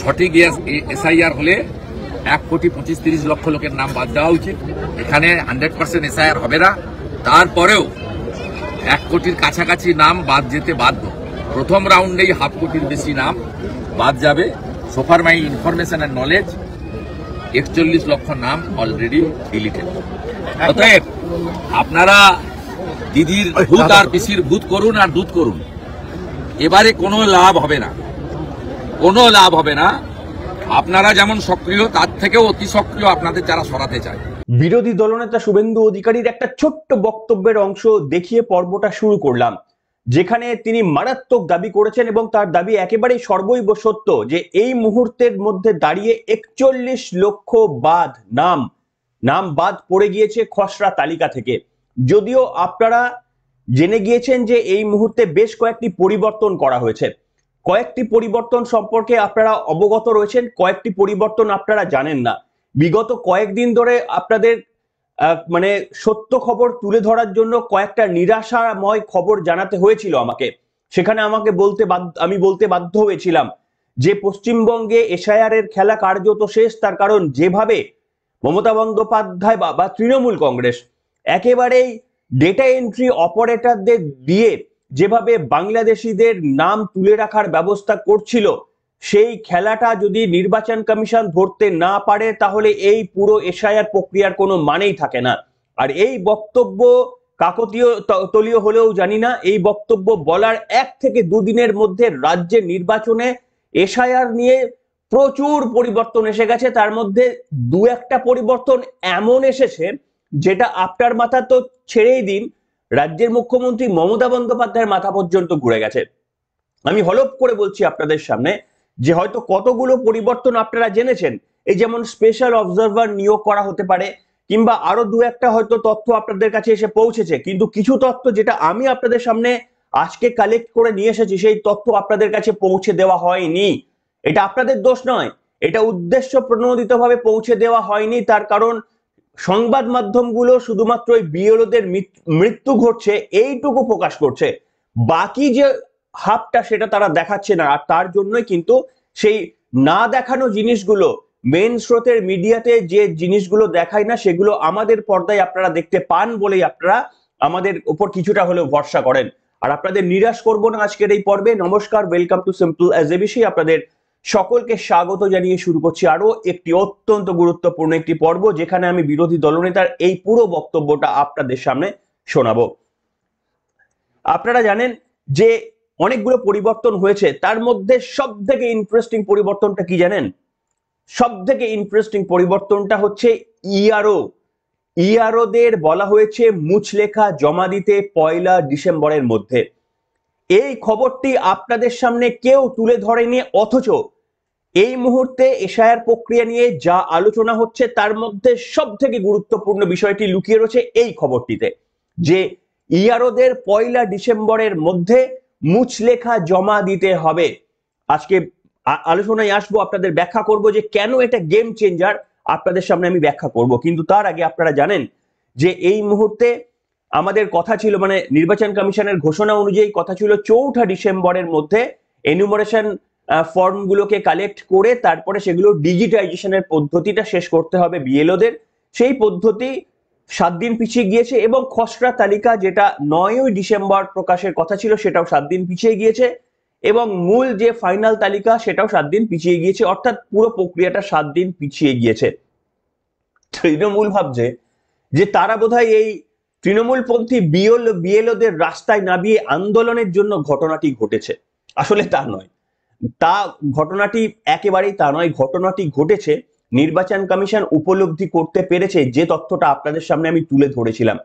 সঠিক এসআইআর হলে 1,25,30,00,000 লোকের নাম বাদ দেওয়া উচিত। এখানে 100% এসআইআর হবে না, তারপরেও 1 কোটির কাছাকাছি নাম বাদ যেতে বাধ্য। প্রথম রাউন্ডেই 0.5 কোটির বেশি নাম বাদ যাবে। সোফার মাই ইনফরমেশন অ্যান্ড নলেজ 41 লক্ষ নাম অলরেডি ডিলিটেড। অতএব আপনারা দিদির ভূত আর পিসির ভূত করুন আর দুধ করুন, এবারে কোনো লাভ হবে না, কোনো লাভ হবে না। আপনারা যেমন সক্রিয় তার থেকেও অতি সক্রিয় আপনাদের যারা সরাতে চায়। বিরোধী দলনেতা শুভেন্দু অধিকারীর একটা ছোট্ট বক্তব্যের অংশ দেখিয়ে পর্বটা শুরু করলাম, যেখানে তিনি মারাত্মক দাবি করেছেন এবং তার দাবি একেবারেই সর্বৈব সত্য যে এই মুহূর্তের মধ্যে দাঁড়িয়ে 41 লক্ষ নাম বাদ পড়ে গিয়েছে খসড়া তালিকা থেকে। যদিও আপনারা জেনে গিয়েছেন যে এই মুহূর্তে বেশ কয়েকটি পরিবর্তন করা হয়েছে, কয়েকটি পরিবর্তন সম্পর্কে আপনারা অবগত রয়েছেন, কয়েকটি পরিবর্তন আপনারা জানেন না। বিগত কয়েকদিন ধরে আপনাদের মানে সত্য খবর তুলে ধরার জন্য কয়েকটা নিরাশাময় খবর জানাতে হয়েছিল আমাকে। সেখানে আমি বলতে বাধ্য হয়েছিলাম যে পশ্চিমবঙ্গে এসআইআর এর খেলা কার্যত শেষ। তার কারণ যেভাবে মমতা বন্দ্যোপাধ্যায় বা তৃণমূল কংগ্রেস একেবারেই ডেটা এন্ট্রি অপারেটরদের দিয়ে যেভাবে বাংলাদেশিদের নাম তুলে রাখার ব্যবস্থা করছিল, সেই খেলাটা যদি নির্বাচন কমিশন ধরতে না পারে তাহলে এই পুরো এসআইআর প্রক্রিয়ার কোনো মানেই থাকে না। আর এই বক্তব্য কাকতীয় তলীয় হলেও জানি না, এই বক্তব্য বলার 1 থেকে 2 দিনের মধ্যে রাজ্যের নির্বাচনে এসআইআর নিয়ে প্রচুর পরিবর্তন এসে গেছে। তার মধ্যে 2-1টা পরিবর্তন এমন এসেছে যেটা আপনার মাথা তো ছেড়েই দিন, রাজ্যের মুখ্যমন্ত্রী মমতা বন্দ্যোপাধ্যায়ের মাথা পর্যন্ত ঘুরে গেছে। আমি হলপ করে বলছি আপনাদের সামনে যে হয়তো কতগুলো পরিবর্তন আপনারা জেনেছেন, এই যেমন স্পেশাল অবজারভার নিয়োগ করা হতে পারে, কিংবা আরো 2-1টা হয়তো তথ্য আপনাদের কাছে এসে পৌঁছেছে, কিন্তু কিছু তথ্য যেটা আমি আপনাদের সামনে আজকে কালেক্ট করে নিয়ে এসেছি সেই তথ্য আপনাদের কাছে পৌঁছে দেওয়া হয়নি। এটা আপনাদের দোষ নয়, এটা উদ্দেশ্য প্রণোদিতভাবে পৌঁছে দেওয়া হয়নি। তার কারণ সংবাদ মাধ্যমগুলো শুধুমাত্র ওই বিএলওদের মৃত্যু ঘটছে এইটুকু প্রকাশ করছে, বাকি যে হাফটা সেটা তারা দেখাচ্ছে না। আর তার জন্যই কিন্তু সেই না দেখানো জিনিসগুলো, মেন স্রোতের মিডিয়াতে যে জিনিসগুলো দেখায় না সেগুলো আমাদের পর্দায় আপনারা দেখতে পান বলেই আপনারা আমাদের উপর কিছুটা হলেও ভরসা করেন। আর আপনাদের নিরাশ করব না আজকের এই পর্বে। নমস্কার, welcome to simple as a বিষয়। আপনাদের সকলকে স্বাগত জানিয়ে শুরু করছি আরো একটি অত্যন্ত গুরুত্বপূর্ণ একটি পর্ব, যেখানে আমি বিরোধী দলনেতার এই পুরো বক্তব্যটা আপনাদের সামনে শোনাবো। আপনারা জানেন যে অনেকগুলো পরিবর্তন হয়েছে, তার মধ্যে সব থেকে ইন্টারেস্টিং পরিবর্তনটা কি জানেন? সব থেকে ইন্টারেস্টিং পরিবর্তনটা হচ্ছে ইআরওদের বলা হয়েছে মুচলেখা জমা দিতে 1 ডিসেম্বরের মধ্যে। এই খবরটি আপনাদের সামনে কেউ তুলে ধরেনি, অথচ এই মুহূর্তে এসআইআর প্রক্রিয়া নিয়ে যা আলোচনা হচ্ছে তার মধ্যে সব থেকে গুরুত্বপূর্ণ বিষয়টি লুকিয়ে রয়েছে এই খবরটিতে, যে ইআরওদের 1 ডিসেম্বরের মধ্যে মুচলেখা জমা দিতে হবে। আজকে আলোচনায় আসবো, আপনাদের ব্যাখ্যা করব যে কেন এটা গেম চেঞ্জার, আপনাদের সামনে আমি ব্যাখ্যা করব। কিন্তু তার আগে আপনারা জানেন যে এই মুহূর্তে আমাদের কথা ছিল, মানে নির্বাচন কমিশনের ঘোষণা অনুযায়ী কথা ছিল 4 ডিসেম্বরের মধ্যে এনুমারেশন ফর্মগুলোকে কালেক্ট করে তারপরে সেগুলো ডিজিটাইজেশনের পদ্ধতিটা শেষ করতে হবে বিএলওদের। সেই পদ্ধতি 7 দিন পিছিয়ে গিয়েছে এবং খসড়া তালিকা যেটা 9 ডিসেম্বর প্রকাশের কথা ছিল সেটাও 7 দিন পিছিয়ে গিয়েছে, এবং মূল যে ফাইনাল তালিকা সেটাও 7 দিন পিছিয়ে গিয়েছে। অর্থাৎ পুরো প্রক্রিয়াটা 7 দিন পিছিয়ে গিয়েছে। তৃণমূল ভাবছে যে তারা বোধহয় এই তৃণমূলপন্থী বিএলওদের রাস্তায় নামিয়ে আন্দোলনের জন্য ঘটনাটি ঘটেছে। আসলে তা নয়, ঘটনাটি একেবারেই তা নয়। ঘটনাটি ঘটেছে নির্বাচন কমিশন উপলব্ধি করতে পেরেছে যে তথ্যটা আপনাদের সামনে আমি তুলে ধরেছিলাম,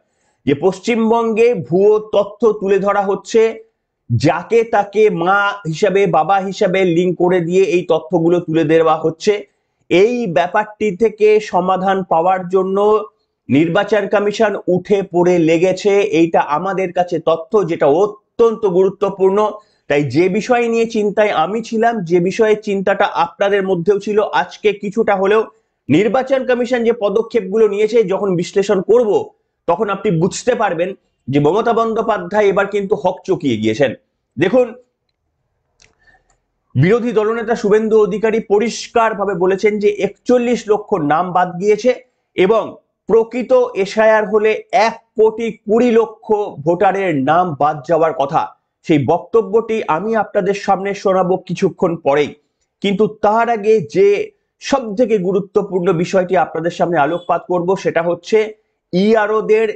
যে পশ্চিমবঙ্গে ভুয়ো তথ্য তুলে ধরা হচ্ছে, যাকে তাকে মা হিসাবে বাবা হিসাবে লিঙ্ক করে দিয়ে এই তথ্যগুলো তুলে দেওয়া হচ্ছে। এই ব্যাপারটি থেকে সমাধান পাওয়ার জন্য নির্বাচন কমিশন উঠে পড়ে লেগেছে। এইটা আমাদের কাছে তথ্য যেটা অত্যন্ত গুরুত্বপূর্ণ। তাই যে বিষয় নিয়ে চিন্তায় আমি ছিলাম, যে বিষয়ে চিন্তাটা আপনাদের মধ্যেও ছিল, আজকে কিছুটা হলেও নির্বাচন কমিশন যে পদক্ষেপগুলো নিয়েছে যখন বিশ্লেষণ করব তখন আপনি বুঝতে পারবেন যে মমতা বন্দ্যোপাধ্যায় এবার কিন্তু হক চকিয়ে গিয়েছেন। দেখুন, বিরোধী দলনেতা শুভেন্দু অধিকারী পরিষ্কারভাবে বলেছেন যে 41 লক্ষ নাম বাদ গিয়েছে এবং প্রকৃত এসআইআর হলে 1,20,00,000 ভোটারের নাম বাদ যাওয়ার কথা। সেই বক্তব্যটি আমি আপনাদের সামনে শোনাবো কিছুক্ষণ পরেই, কিন্তু তার আগে যে সব থেকে গুরুত্বপূর্ণ বিষয়টি আপনাদের সামনে আলোকপাত করব সেটা হচ্ছে ইআরওদের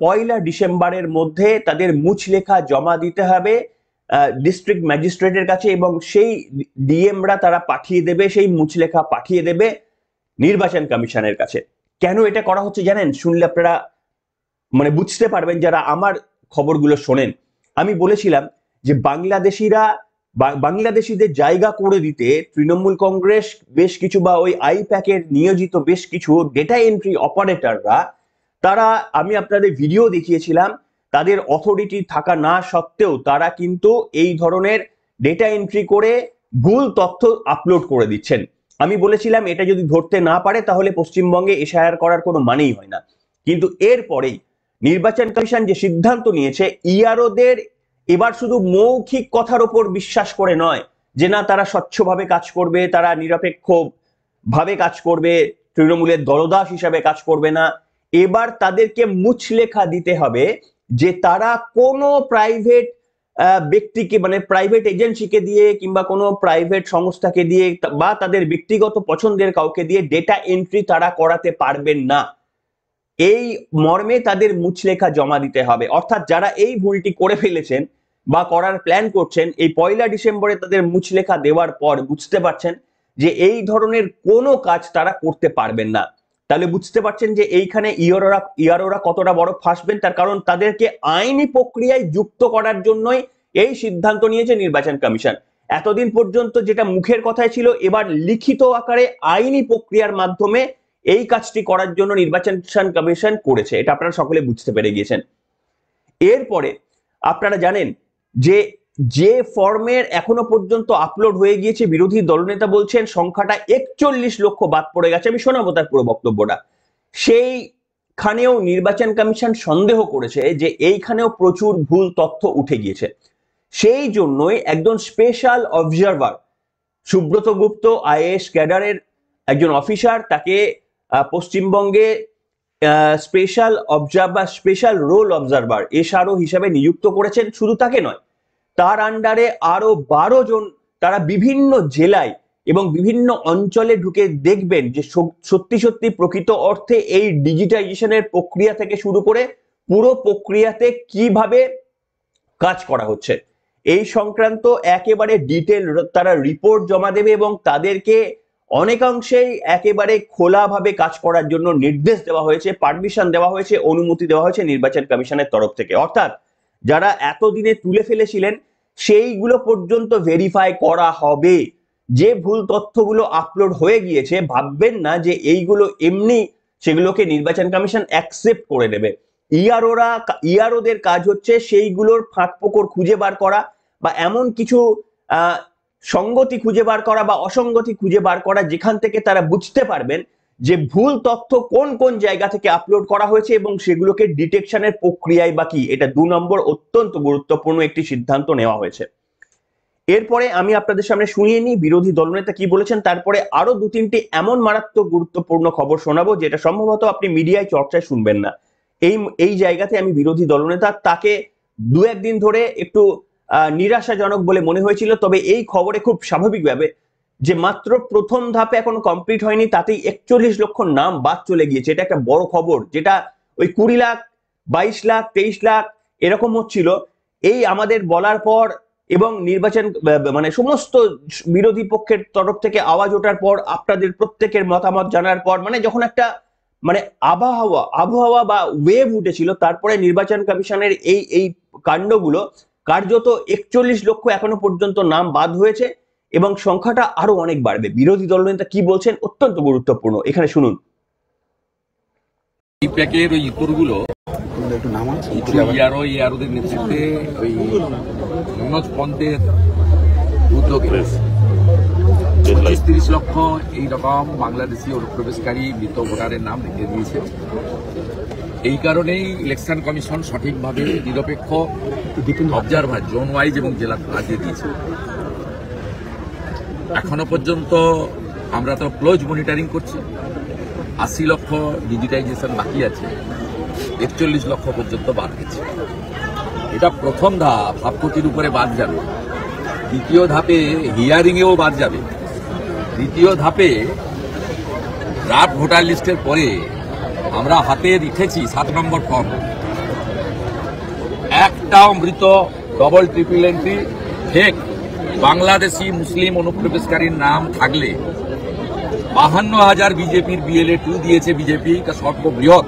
1 ডিসেম্বরের মধ্যে তাদের মুচলেখা জমা দিতে হবে ডিস্ট্রিক্ট ম্যাজিস্ট্রেটের কাছে এবং সেই ডিএমরা তারা পাঠিয়ে দেবে, সেই মুচলেখা পাঠিয়ে দেবে নির্বাচন কমিশনের কাছে। কেন এটা করা হচ্ছে জানেন? শুনলে আপনারা মানে বুঝতে পারবেন যারা আমার খবরগুলো শোনেন। আমি বলেছিলাম যে বাংলাদেশিদের জায়গা করে দিতে তৃণমূল কংগ্রেস বেশ কিছু বা ওই আইপ্যাকের নিয়োজিত বেশ কিছু ডেটা এন্ট্রি অপারেটররা, তারা, আমি আপনাদের ভিডিও দেখিয়েছিলাম, তাদের অথরিটি থাকা না সত্ত্বেও তারা কিন্তু এই ধরনের ডেটা এন্ট্রি করে ভুল তথ্য আপলোড করে দিচ্ছেন। আমি বলেছিলাম এটা যদি ধরতে না পারে তাহলে পশ্চিমবঙ্গে এসআইআর করার কোনো মানেই হয় না। কিন্তু এরপরেই নির্বাচন কমিশন যে সিদ্ধান্ত নিয়েছে, ইআরওদের এবার শুধু মৌখিক কথার উপর বিশ্বাস করে নয় যে না তারা স্বচ্ছভাবে কাজ করবে, তারা নিরপেক্ষ ভাবে কাজ করবে, তৃণমূলের দলদাস হিসাবে কাজ করবে না, এবার তাদেরকে মুচলেখা দিতে হবে যে তারা কোনো প্রাইভেট ব্যক্তিকে মানে প্রাইভেট এজেন্সিকে দিয়ে কিংবা কোনো প্রাইভেট সংস্থাকে দিয়ে বা তাদের ব্যক্তিগত পছন্দের কাউকে দিয়ে ডেটা এন্ট্রি তারা করাতে পারবেন না। এই মর্মে তাদের মুচলেখা জমা দিতে হবে। অর্থাৎ যারা এই ভুলটি করে ফেলেছেন বা করার প্ল্যান করছেন, এই 1 ডিসেম্বরে তাদের মুচলেখা দেওয়ার পর বুঝতে পারছেন যে এই ধরনের কোনো কাজ তারা করতে পারবেন না। তাহলে বুঝতে পারছেন যে এইখানে ইআরওরা কতটা বড় ফাঁসবেন। তার কারণ তাদেরকে আইনি প্রক্রিয়ায় যুক্ত করার জন্যই এই সিদ্ধান্ত নিয়েছে নির্বাচন কমিশন। এতদিন পর্যন্ত যেটা মুখের কথায় ছিল, এবার লিখিত আকারে আইনি প্রক্রিয়ার মাধ্যমে এই কাজটি করার জন্য নির্বাচন কমিশন করেছে। এটা আপনারা সকলে বুঝতে পেরে গিয়েছেন। এরপরে আপনারা জানেন যে ফর্মের এখনো পর্যন্ত আপলোড হয়ে গিয়েছে, বিরোধী দলনেতা বলছেন সংখ্যাটা 41 লক্ষ বাদ পড়ে গেছে। আমি শোনাবো তার পুরো বক্তব্যটা। সেইখানেও নির্বাচন কমিশন সন্দেহ করেছে যে এইখানেও প্রচুর ভুল তথ্য উঠে গিয়েছে। সেই জন্যই একজন স্পেশাল অবজারভার সুব্রত গুপ্ত, আইএএস ক্যাডারের একজন অফিসার, তাকে পশ্চিমবঙ্গে special observer, special roll observer SRO হিসাবে নিযুক্ত করেছেন। শুধু তাকে নয়, তার আন্ডারে আরো 12 জন, তারা বিভিন্ন জেলায় এবং বিভিন্ন অঞ্চলে ঢুকে দেখবেন যে সত্যি সত্যি প্রকৃত অর্থে এই ডিজিটাইজেশনের প্রক্রিয়া থেকে শুরু করে পুরো প্রক্রিয়াতে কিভাবে কাজ করা হচ্ছে এই সংক্রান্ত একেবারে ডিটেল তারা রিপোর্ট জমা দেবে এবং তাদেরকে অনেকাংশেই একেবারে খোলাভাবে কাজ করার জন্য নির্দেশ দেওয়া হয়েছে, পারমিশন দেওয়া হয়েছে, অনুমতি দেওয়া হয়েছে নির্বাচন কমিশনের তরফ থেকে। অর্থাৎ যারা এতদিনে তুলে ফেলেছিলেন সেইগুলো পর্যন্ত ভেরিফাই করা হবে। যে ভুল তথ্যগুলো আপলোড হয়ে গিয়েছে ভাববেন না যে এইগুলো এমনি সেগুলোকে নির্বাচন কমিশন অ্যাকসেপ্ট করে নেবে। ইআরওদের কাজ হচ্ছে সেইগুলোর ফাঁকফোকর খুঁজে বার করা বা এমন কিছু সঙ্গতি খুঁজে বার করা বা অসঙ্গতি খুঁজে বার করা যেখান থেকে তারা বুঝতে পারবেন যে ভুল তথ্য কোন কোন জায়গা থেকে আপলোড করা হয়েছে এবং সেগুলোকে ডিটেকশনের প্রক্রিয়ায় বা কি। এটা 2 নম্বর অত্যন্ত গুরুত্বপূর্ণ একটি সিদ্ধান্ত নেওয়া হয়েছে। এরপরে আমি আপনাদের সামনে শুনিয়ে নিই বিরোধী দলনেতা কি বলেছেন, তারপরে আরো 2-3টি এমন মারাত্মক গুরুত্বপূর্ণ খবর শোনাবো যেটা সম্ভবত আপনি মিডিয়ায় চর্চায় শুনবেন না। এই জায়গাতে আমি বিরোধী দলনেতা তাকে 2-1 দিন ধরে একটু নিরাশাজনক বলে মনে হয়েছিল, তবে এই খবরে খুব স্বাভাবিকভাবে যে মাত্র প্রথম ধাপে এখনো কমপ্লিট হয়নি তাতেই 41 লক্ষ নাম বাদ চলে গিয়েছে। এটা একটা বড় খবর, যেটা ওই 20 লাখ 22 লাখ 23 লাখ এরকম হচ্ছিল। এই আমাদের বলার পর এবং নির্বাচন মানে সমস্ত বিরোধী পক্ষের তরফ থেকে আওয়াজ ওঠার পর, আপনাদের প্রত্যেকের মতামত জানার পর, মানে যখন একটা মানে আবহাওয়া বা ওয়েভ উঠেছিল, তারপরে নির্বাচন কমিশনের এই কাণ্ডগুলো কার্যত 41 লক্ষ এখনো পর্যন্ত নাম বাদ হয়েছে এবং সংখ্যাটা আরো অনেক বাড়বে। বিরোধী দলনেতা কি বলছেন অত্যন্ত গুরুত্বপূর্ণ, এখানে শুনুন। এই প্যাকের ওই ইতরগুলো ইয়ারোদের নেতৃত্বে ওই মনোজ পন্থের উদ্যোগে 30 লক্ষ এইরকম বাংলাদেশি অনুপ্রবেশকারী মৃত ভোটারের নাম লিখে দিয়েছে। এই কারণেই ইলেকশন কমিশন সঠিকভাবে নিরপেক্ষ অবজারভার জোন ওয়াইজ এবং জেলা রাজ্যে দিয়েছে। এখনো পর্যন্ত আমরা তো ক্লোজ মনিটরিং করছি। 80 লক্ষ ডিজিটাইজেশন বাকি আছে, 41 লক্ষ পর্যন্ত বাদ গেছে। এটা প্রথম ধাপ, হাফ কোটির উপরে বাদ যাবে। দ্বিতীয় ধাপে হিয়ারিংয়েও বাদ যাবে। তৃতীয় ধাপে ড্রাফট ভোটার লিস্টের পরে আমরা হাতে রেখেছি 7 নম্বর ফর্ম। একটাও মৃত double triple entry fake Bangladeshi মুসলিম অনুপ্রবেশকারীর নাম থাকলে 52,000 বিজেপির BLA 2 দিয়েছে বিজেপি, সর্ববৃহৎ,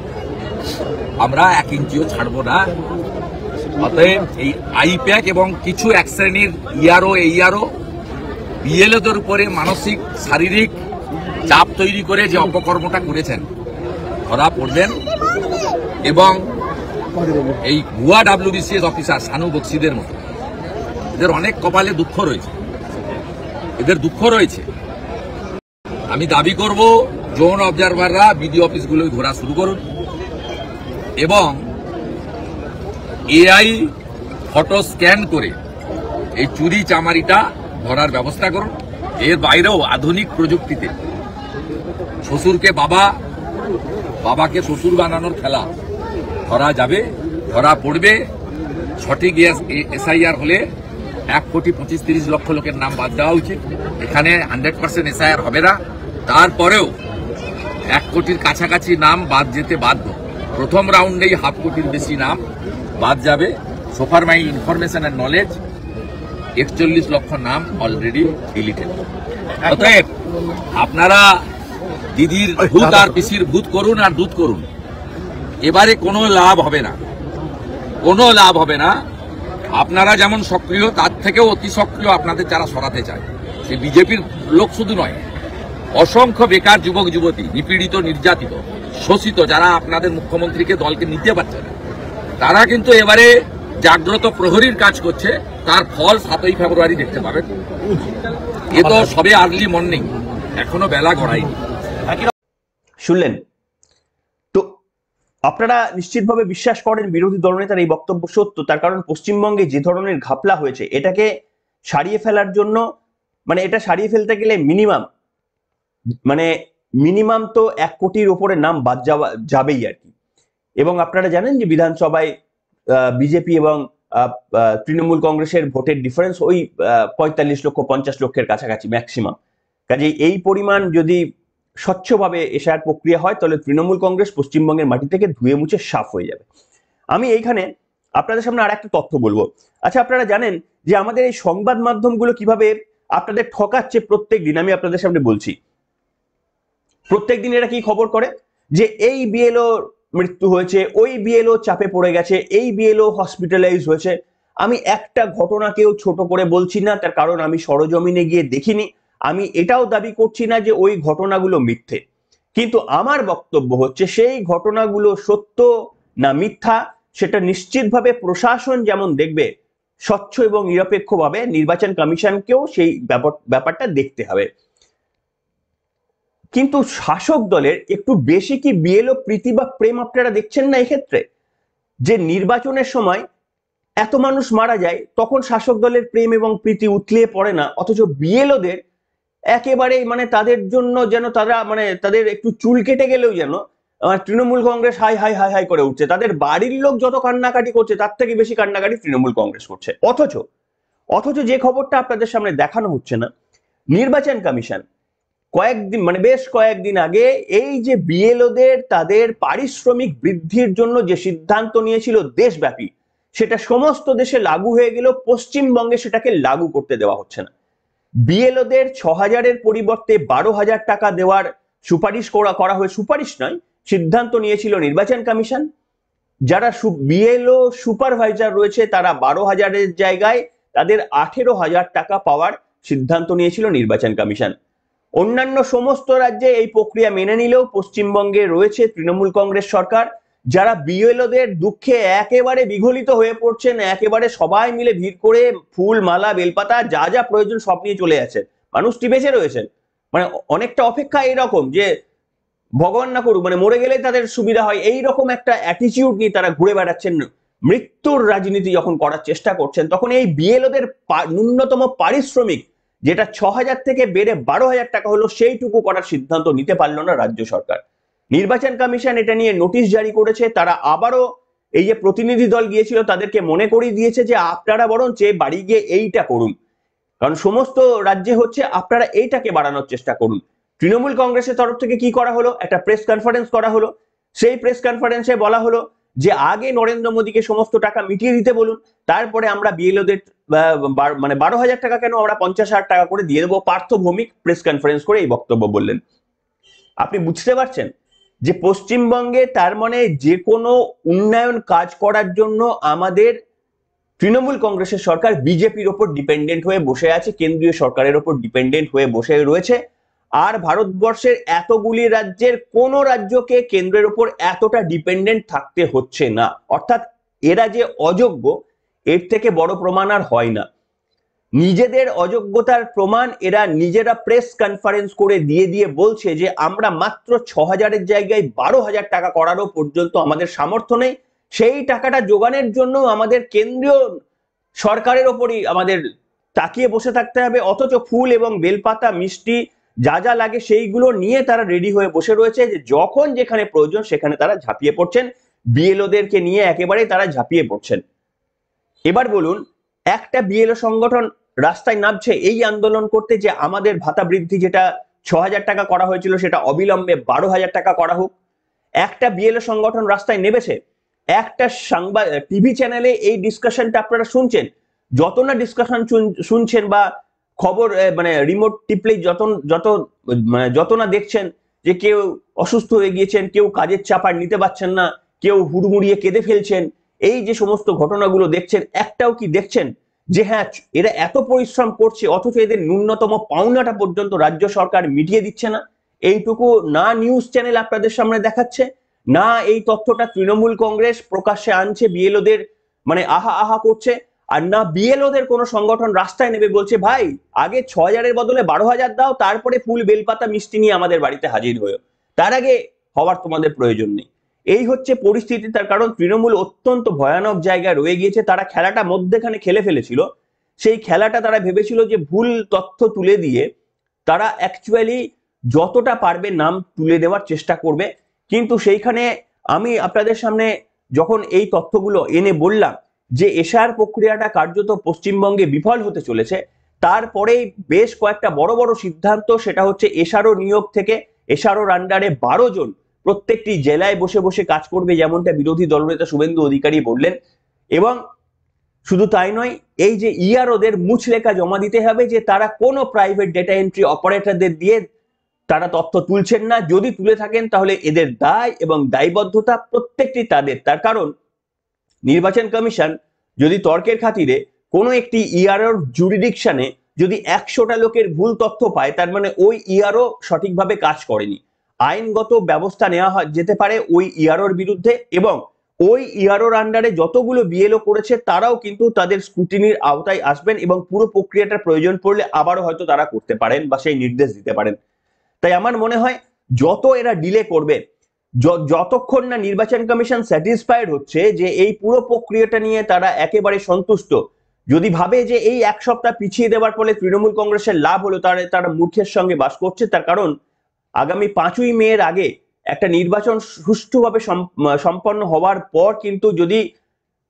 আমরা 1 ইঞ্চিও ছাড়বো না। অতএব এই আইপ্যাক এবং কিছু এক শ্রেণীর ERO AERO BLOদের উপরে মানসিক শারীরিক চাপ তৈরি করে যে অপকর্মটা করেছেন ধরা পড়বেন। এবং এই ভুয়া WBCS অফিসার শানু বক্সিদের মতো এদের অনেক কপালে দুঃখ রয়েছে, এদের দুঃখ রয়েছে। আমি দাবি করব জোন অবজারভাররা বিডি অফিসগুলোই ঘোরা শুরু করুন এবং AI ফটো স্ক্যান করে এই চুরি চামারিটা ধরার ব্যবস্থা করুন। এর বাইরেও আধুনিক প্রযুক্তিতে শ্বশুরকে বাবা, বাবাকে শ্বশুর বানানোর খেলা ধরা যাবে, ধরা পড়বে। সঠিক SIR হলে 1,25,30 লক্ষ লোকের নাম বাদ দেওয়া উচিত। এখানে 100% SIR হবে না, তারপরেও 1 কোটির কাছাকাছি নাম বাদ যেতে বাধ্য। প্রথম রাউন্ডেই হাফ কোটির বেশি নাম বাদ যাবে। সোফার মাই ইনফরমেশন অ্যান্ড নলেজ 41 লক্ষ নাম অলরেডি ডিলিটেড। অতএব আপনারা দিদির ভূত আর পিসির ভূত করুন আর দুধ করুন, এবারে কোনো লাভ হবে না, কোনো লাভ হবে না। আপনারা যেমন সক্রিয় তার থেকেও অতি সক্রিয় আপনাদের যারা সরাতে চায়, সে বিজেপির লোক শুধু নয়, অসংখ্য বেকার যুবক যুবতী, নিপীড়িত নির্যাতিত শোষিত যারা আপনাদের মুখ্যমন্ত্রীকে দলকে নিতে পারছে না, তারা কিন্তু এবারে জাগ্রত প্রহরীর কাজ করছে। তার ফল 7ই ফেব্রুয়ারি দেখতে পাবেন। এ তো সবে আর্লি মর্নিং, এখনো বেলা গড়ায়নি। শুনলেন তো? আপনারা নিশ্চিতভাবে বিশ্বাস করেন বিরোধী দলনেতার এই বক্তব্য সত্য? তার কারণ পশ্চিমবঙ্গে যে ধরনের ঘাপলা হয়েছে এটাকে সারিয়ে ফেলার জন্য, মানে এটা সারিয়ে ফেলতে গেলে মিনিমাম তো 1 কোটির উপরে নাম বাদ যাবেই আর কি। এবং আপনারা জানেন যে বিধানসভায় বিজেপি এবং তৃণমূল কংগ্রেসের ভোটের ডিফারেন্স ওই 45 লক্ষ 50 লক্ষের কাছাকাছি ম্যাক্সিমাম। কাজে এই পরিমাণ যদি স্বচ্ছভাবে এসআর প্রক্রিয়া হয় তাহলে তৃণমূল কংগ্রেস পশ্চিমবঙ্গের মাটি থেকে ধুয়ে মুছে সাফ হয়ে যাবে। আমি এইখানে আপনাদের সামনে আর একটা তথ্য বলবো। আচ্ছা, আপনারা জানেন যে আমাদের এই সংবাদ মাধ্যমগুলো কিভাবে আপনাদের ঠকাচ্ছে প্রত্যেক দিন? আমি আপনাদের সামনে বলছি, প্রত্যেক দিন এরা কি খবর করে যে এই BLO মৃত্যু হয়েছে, ওই BLO চাপে পড়ে গেছে, এই BLO হসপিটালাইজ হয়েছে। আমি একটা ঘটনাকেও ছোট করে বলছি না, তার কারণ আমি সরজমিনে গিয়ে দেখিনি। আমি এটাও দাবি করছি না যে ওই ঘটনাগুলো মিথ্যে, কিন্তু আমার বক্তব্য হচ্ছে সেই ঘটনাগুলো সত্য না মিথ্যা সেটা নিশ্চিতভাবে প্রশাসন যেমন দেখবে, স্বচ্ছ এবং নিরপেক্ষভাবে নির্বাচন কমিশনকেও সেই ব্যাপারটা দেখতে হবে। কিন্তু শাসক দলের একটু বেশি কি BLO প্রীতি বা প্রেম আপনারা দেখছেন না এক্ষেত্রে? যে নির্বাচনের সময় এত মানুষ মারা যায় তখন শাসক দলের প্রেম এবং প্রীতি উতলিয়ে পড়ে না, অথচ BLOদের একেবারে তাদের জন্য যেন তাদের একটু চুল কেটে গেলেও যেন Trinamool Congress high high high high করে উঠছে। তাদের বাড়ির লোক যত কান্নাকাটি করছে তার থেকে বেশি কান্নাকাটি তৃণমূল কংগ্রেস করছে। অথচ যে খবরটা আপনাদের সামনে দেখানো হচ্ছে না, নির্বাচন কমিশন বেশ কয়েকদিন আগে এই যে BLOদের তাদের পারিশ্রমিক বৃদ্ধির জন্য যে সিদ্ধান্ত নিয়েছিল দেশব্যাপী, সেটা সমস্ত দেশে লাগু হয়ে গেল, পশ্চিমবঙ্গে সেটাকে লাগু করতে দেওয়া হচ্ছে না। BLOদের 6,000-এর পরিবর্তে 12,000 টাকা দেওয়ার সুপারিশ করা হয়ে, সুপারিশ নয়, সিদ্ধান্ত নিয়েছিল নির্বাচন কমিশন। যারা BLO সুপারভাইজার রয়েছে তারা 12,000-এর জায়গায় তাদের 18,000 টাকা পাওয়ার সিদ্ধান্ত নিয়েছিল নির্বাচন কমিশন। অন্যান্য সমস্ত রাজ্যে এই প্রক্রিয়া মেনে নিলেও পশ্চিমবঙ্গে রয়েছে তৃণমূল কংগ্রেস সরকার, যারা BLOদের দুঃখে একেবারে বিগলিত হয়ে পড়ছেন, একেবারে সবাই মিলে ভিড় করে ফুল মালা বেলপাতা যা যা প্রয়োজন সব নিয়ে চলে যাচ্ছেন। মানুষটি বেঁচে রয়েছেন, অনেকটা অপেক্ষা এইরকম যে ভগবান না করুক মরে গেলেই তাদের সুবিধা হয়, এইরকম একটা অ্যাটিটিউড নিয়ে তারা ঘুরে বেড়াচ্ছেন। মৃত্যুর রাজনীতি যখন করার চেষ্টা করছেন তখন এই BLOদের ন্যূনতম পারিশ্রমিক যেটা 6,000 থেকে বেড়ে 12,000 টাকা হলো, সেইটুকু করার সিদ্ধান্ত নিতে পারলো না রাজ্য সরকার। নির্বাচন কমিশন এটা নিয়ে নোটিশ জারি করেছে। তারা আবারও এই যে প্রতিনিধি দল গিয়েছিল তাদেরকে মনে করিয়ে দিয়েছে যে আপনারা বরঞ্চ বাড়ি গিয়ে এইটা করুন, কারণ সমস্ত রাজ্যে হচ্ছে, আপনারা এইটাকে বাড়ানোর চেষ্টা করুন। তৃণমূল কংগ্রেসের তরফ থেকে কি করা হলো, একটা প্রেস কনফারেন্স করা হলো। সেই প্রেস কনফারেন্সে বলা হলো যে আগে নরেন্দ্র মোদীকে সমস্ত টাকা মিটিয়ে দিতে বলুন, তারপরে আমরা বিএলওদের মানে 12,000 টাকা কেন, আমরা 50,000 টাকা করে দিয়ে দেবো। পার্থ ভৌমিক প্রেস কনফারেন্স করে এই বক্তব্য বললেন। আপনি বুঝতে পারছেন যে পশ্চিমবঙ্গে তার মানে যে কোনো উন্নয়ন কাজ করার জন্য আমাদের তৃণমূল কংগ্রেসের সরকার বিজেপির ওপর ডিপেন্ডেন্ট হয়ে বসে আছে, কেন্দ্রীয় সরকারের ওপর ডিপেন্ডেন্ট হয়ে বসে রয়েছে। আর ভারতবর্ষের এতগুলি রাজ্যের কোন রাজ্যকে কেন্দ্রের ওপর এতটা ডিপেন্ডেন্ট থাকতে হচ্ছে না। অর্থাৎ এরা যে অযোগ্য, এর থেকে বড় প্রমাণ আর হয় না। নিজেদের অযোগ্যতার প্রমাণ এরা নিজেরা প্রেস কনফারেন্স করে দিয়ে দিয়ে বলছে যে আমরা মাত্র 6,000-এর জায়গায় 12,000 টাকা করারও পর্যন্ত আমাদের সামর্থ্য নেই। সেই টাকাটা জোগানের জন্য আমাদের কেন্দ্রীয় সরকারের ওপরই আমাদের তাকিয়ে বসে থাকতে হবে, অথচ ফুল এবং বেলপাতা মিষ্টি যা যা লাগে সেইগুলো নিয়ে তারা রেডি হয়ে বসে রয়েছে, যে যখন যেখানে প্রয়োজন সেখানে তারা ঝাঁপিয়ে পড়ছেন, বিএলওদেরকে নিয়ে একেবারে তারা ঝাঁপিয়ে পড়ছেন। এবার বলুন, একটা বিএলও সংগঠন রাস্তায় নামছে এই আন্দোলন করতে যে আমাদের ভাতা বৃদ্ধি যেটা 6,000 টাকা করা হয়েছিল সেটা অবিলম্বে 12,000 টাকা করা হোক। একটা বিএলও সংগঠন রাস্তায় নেমেছে, একটা সংবাদ টিভি চ্যানেলে এই ডিসকাশনটা আপনারা শুনছেন, যত না ডিসকাশন শুনছেন বা খবর মানে রিমোট টিপলেই যত না দেখছেন যে কেউ অসুস্থ হয়ে গিয়েছেন, কেউ কাজের চাপ আর নিতে পারছেন না, কেউ হুড়মুড়িয়ে কেঁদে ফেলছেন, এই যে সমস্ত ঘটনাগুলো দেখছেন, একটাও কি দেখছেন যে হ্যাঁ এরা এত পরিশ্রম করছে অথচ এদের ন্যূনতম পাওনাটা পর্যন্ত রাজ্য সরকার মিটিয়ে দিচ্ছে না? এইটুকু না নিউজ চ্যানেল আপনাদের সামনে দেখাচ্ছে, না এই তথ্যটা তৃণমূল কংগ্রেস প্রকাশ্যে আনছে, বিএলওদের মানে আহা আহা করছে, আর না বিএলওদের কোনো সংগঠন রাস্তায় নেমে বলছে ভাই আগে 6,000-এর বদলে 12,000 দাও, তারপরে ফুল বেলপাতা মিষ্টি নিয়ে আমাদের বাড়িতে হাজির হয়েও, তার আগে হওয়ার তোমাদের প্রয়োজন নেই। এই হচ্ছে পরিস্থিতি। তার কারণ তৃণমূল অত্যন্ত ভয়ানক জায়গায় রয়ে গিয়েছে। তারা খেলাটা মধ্যেখানে খেলে ফেলেছিল। সেই খেলাটা তারা ভেবেছিল যে ভুল তথ্য তুলে দিয়ে তারা অ্যাকচুয়ালি যতটা পারবে নাম তুলে দেওয়ার চেষ্টা করবে। কিন্তু সেইখানে আমি আপনাদের সামনে যখন এই তথ্যগুলো এনে বললাম যে এসআর প্রক্রিয়াটা কার্যত পশ্চিমবঙ্গে বিফল হতে চলেছে, তারপরেই বেশ কয়েকটা বড় বড় সিদ্ধান্ত, সেটা হচ্ছে এসআরও নিয়োগ থেকে এসআরওর আন্ডারে 12 জন প্রত্যেকটি জেলায় বসে বসে কাজ করবে, যেমনটা বিরোধী দলনেতা শুভেন্দু অধিকারী বললেন। এবং শুধু তাই নয়, এই যে ইআরওদের মুচলেখা জমা দিতে হবে যে তারা কোনো প্রাইভেট ডেটা এন্ট্রি অপারেটরদের দিয়ে তারা তথ্য তুলছেন না, যদি তুলে থাকেন তাহলে এদের দায় এবং দায়বদ্ধতা প্রত্যেকটি তাদের। তার কারণ নির্বাচন কমিশন যদি তর্কের খাতিরে কোনো একটি ইআরওর জুরিডিকশনে যদি 100টা লোকের ভুল তথ্য পায়, তার মানে ওই ইআরও সঠিকভাবে কাজ করেনি, আইনগত ব্যবস্থা নেওয়া যেতে পারে ওই ইআরওর বিরুদ্ধে। এবং ওই ইআরওর আন্ডারে যতগুলো বিএলও করেছে তারাও কিন্তু তাদের স্ক্রুটিনির আওতায় আসবেন এবং পুরো প্রক্রিয়াটার প্রয়োজন পড়লে আবারও হয়তো তারা করতে পারেন বা সেই নির্দেশ দিতে পারেন। তাই আমার মনে হয় যত এরা ডিলে করবে, যতক্ষণ না নির্বাচন কমিশন স্যাটিসফাইড হচ্ছে যে এই পুরো প্রক্রিয়াটা নিয়ে তারা একেবারে সন্তুষ্ট, যদি ভাবে যে এই এক সপ্তাহ পিছিয়ে দেওয়ার ফলে তৃণমূল কংগ্রেসের লাভ হলো, তারা মূর্খের সঙ্গে বাস করছে। তার কারণ আগামী 5ই মের আগে একটা নির্বাচন সুষ্ঠুভাবে সম্পন্ন হওয়ার পর কিন্তু যদি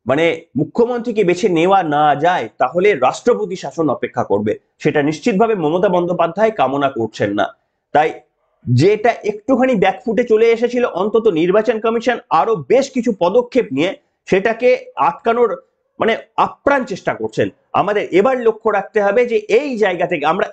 মানে মুখ্যমন্ত্রীকে বেছে নেওয়া না যায় তাহলে রাষ্ট্রপতি শাসন অপেক্ষা করবে, সেটা নিশ্চিতভাবে মমতা বন্দ্যোপাধ্যায় কামনা করছেন না। তাই যেটা একটুখানি ব্যাকফুটে চলে এসেছিল, অন্তত নির্বাচন কমিশন আরো বেশ কিছু পদক্ষেপ নিয়ে সেটাকে আটকানোর মানে আপ্রাণ চেষ্টা করছেন। আমাদের এবার লক্ষ্য রাখতে হবে যে এই জায়গা থেকে আমরা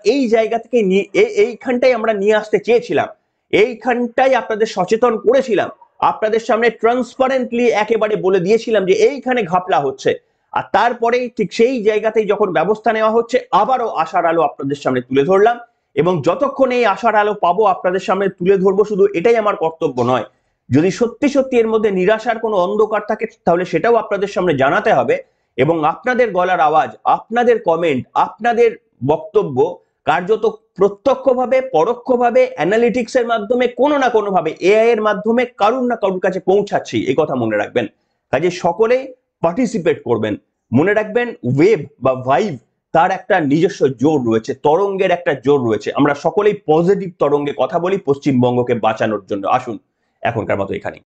এইখানটাই আমরা নিয়ে আসতে চেয়েছিলাম, এইখানটাই আপনাদের সচেতন করেছিলাম, আপনাদের সামনে ট্রান্সপারেন্টলি একেবারে বলে দিয়েছিলাম যে এইখানে ঘাপলা হচ্ছে, আর তারপরেই ঠিক সেই জায়গাতেই যখন ব্যবস্থা নেওয়া হচ্ছে আবারও আশার আলো আপনাদের সামনে তুলে ধরলাম। এবং যতক্ষণ এই আশার আলো পাবো আপনাদের সামনে তুলে ধরবো, শুধু এটাই আমার কর্তব্য নয়, যদি সত্যি সত্যি এর মধ্যে নিরাশার কোনো অন্ধকার থাকে তাহলে সেটাও আপনাদের সামনে জানাতে হবে। এবং আপনাদের গলার আওয়াজ, আপনাদের কমেন্ট, আপনাদের বক্তব্য কার্যত প্রত্যক্ষভাবে পরোক্ষভাবে অ্যানালিটিক্স এর মাধ্যমে কোনো না কোনো ভাবে এআই এর মাধ্যমে কারুর না কারুর কাছে পৌঁছাচ্ছি, এই কথা মনে রাখবেন। কাজে সকলেই পার্টিসিপেট করবেন। মনে রাখবেন ওয়েব বা ভাইভ তার একটা নিজস্ব জোর রয়েছে, তরঙ্গের একটা জোর রয়েছে। আমরা সকলেই পজিটিভ তরঙ্গে কথা বলি পশ্চিমবঙ্গকে বাঁচানোর জন্য। আসুন এখনকার মতো এখানে।